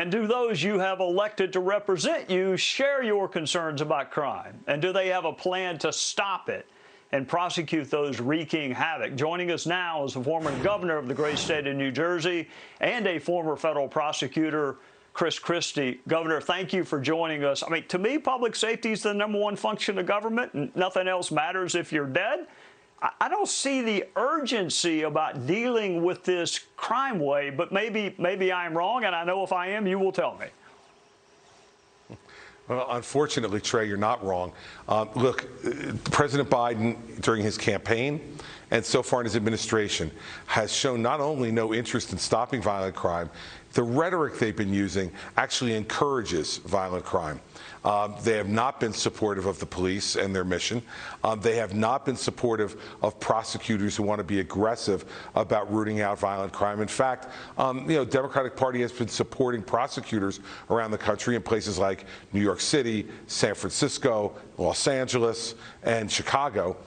And do those you have elected to represent you share your concerns about crime? And do they have a plan to stop it and prosecute those wreaking havoc? Joining us now is the former governor of the great state of New Jersey and a former federal prosecutor, Christie. Governor, thank you for joining us. I mean, to me, public safety is the #1 function of government, and nothing else matters if you're dead. I don't see the urgency about dealing with this crime wave, but maybe I'm wrong, and I know if I am, you will tell me. Well, unfortunately, Trey, you're not wrong. Look, President Biden, during his campaign and so far in his administration, has shown not only no interest in stopping violent crime, the rhetoric they've been using actually encourages violent crime. They have not been supportive of the police and their mission. They have not been supportive of prosecutors who want to be aggressive about rooting out violent crime. In fact, Democratic Party has been supporting prosecutors around the country in places like New York City, San Francisco, Los Angeles, and Chicago.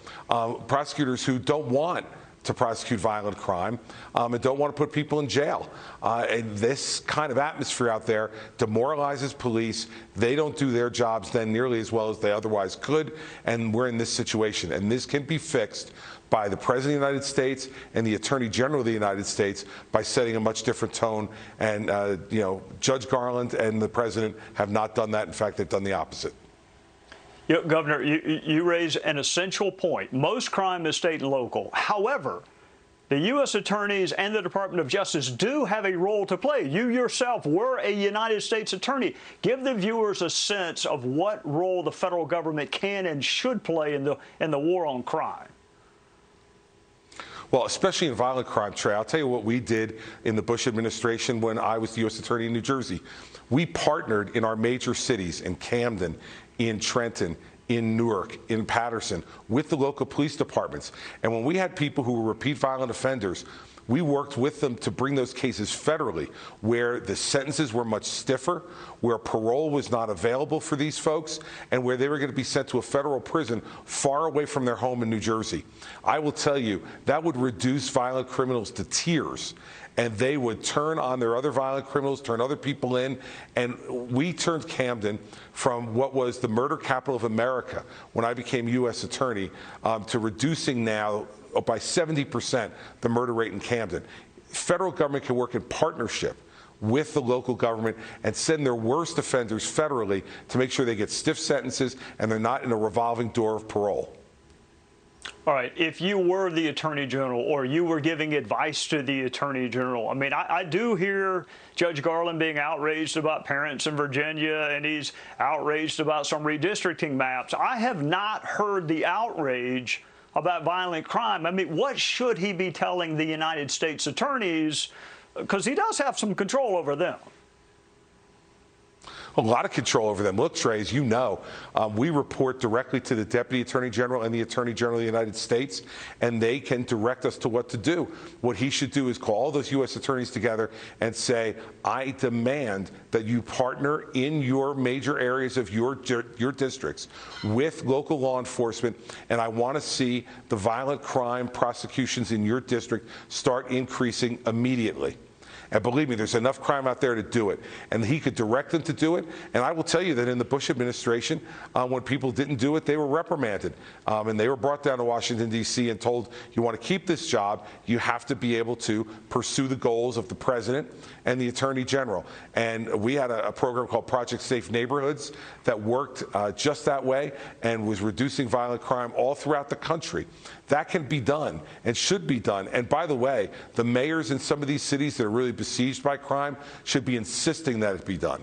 Prosecutors who don't want to prosecute violent crime and don't want to put people in jail. And this kind of atmosphere out there demoralizes police. They don't do their jobs then nearly as well as they otherwise could, and we're in this situation. And this can be fixed by the President of the United States and the Attorney General of the United States by setting a much different tone. And, Judge Garland and the President have not done that. In fact, they've done the opposite. Governor, you raise an essential point. Most crime is state and local. However, the U.S. attorneys and the Department of Justice do have a role to play. You yourself were a United States attorney. Give the viewers a sense of what role the federal government can and should play in the war on crime. Well, especially in violent crime, Trey, I'll tell you what we did in the Bush administration when I was the U.S. attorney in New Jersey. We partnered in our major cities, in Camden, in Trenton, in Newark, in Paterson, with the local police departments. And when we had people who were repeat violent offenders, we worked with them to bring those cases federally, where the sentences were much stiffer, where parole was not available for these folks, and where they were going to be sent to a federal prison far away from their home in New Jersey. I will tell you, that would reduce violent criminals to tears, and they would turn on their other violent criminals, turn other people in. And we turned Camden from what was the murder capital of America when I became U.S. attorney to reducing now by 70% the murder rate in Camden. Federal government can work in partnership with the local government and send their worst offenders federally to make sure they get stiff sentences and they're not in a revolving door of parole. All right, if you were the Attorney General or you were giving advice to the Attorney General, I mean, I do hear Judge Garland being outraged about parents in Virginia, and he's outraged about some redistricting maps. I have not heard the outrage about violent crime. I mean, what should he be telling the United States attorneys? Because he does have some control over them. A lot of control over them. Look, Trey, as you know, we report directly to the Deputy Attorney General and the Attorney General of the United States, and they can direct us to what to do. What he should do is call all those U.S. attorneys together and say, I demand that you partner in your major areas of your districts with local law enforcement, and I want to see the violent crime prosecutions in your district start increasing immediately. And believe me, there's enough crime out there to do it. And he could direct them to do it. And I will tell you that in the Bush administration, when people didn't do it, they were reprimanded. And they were brought down to Washington, D.C. and told, you want to keep this job, you have to be able to pursue the goals of the president and the attorney general. And we had a program called Project Safe Neighborhoods that worked just that way and was reducing violent crime all throughout the country. That can be done and should be done. And by the way, the mayors in some of these cities that are really besieged by crime should be insisting that it be done.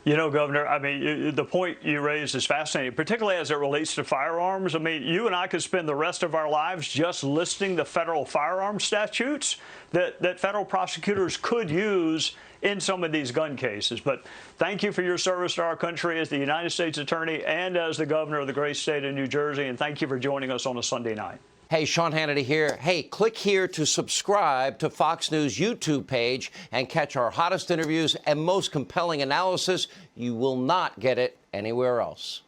You know, Governor, I mean, the point you raised is fascinating, particularly as it relates to firearms. I mean, you and I could spend the rest of our lives just listing the federal firearms statutes that federal prosecutors could use in some of these gun cases. But thank you for your service to our country as the United States Attorney and as the Governor of the great state of New Jersey. And thank you for joining us on a Sunday night. Hey, Sean Hannity here. Hey, click here to subscribe to Fox News YouTube page and catch our hottest interviews and most compelling analysis. You will not get it anywhere else.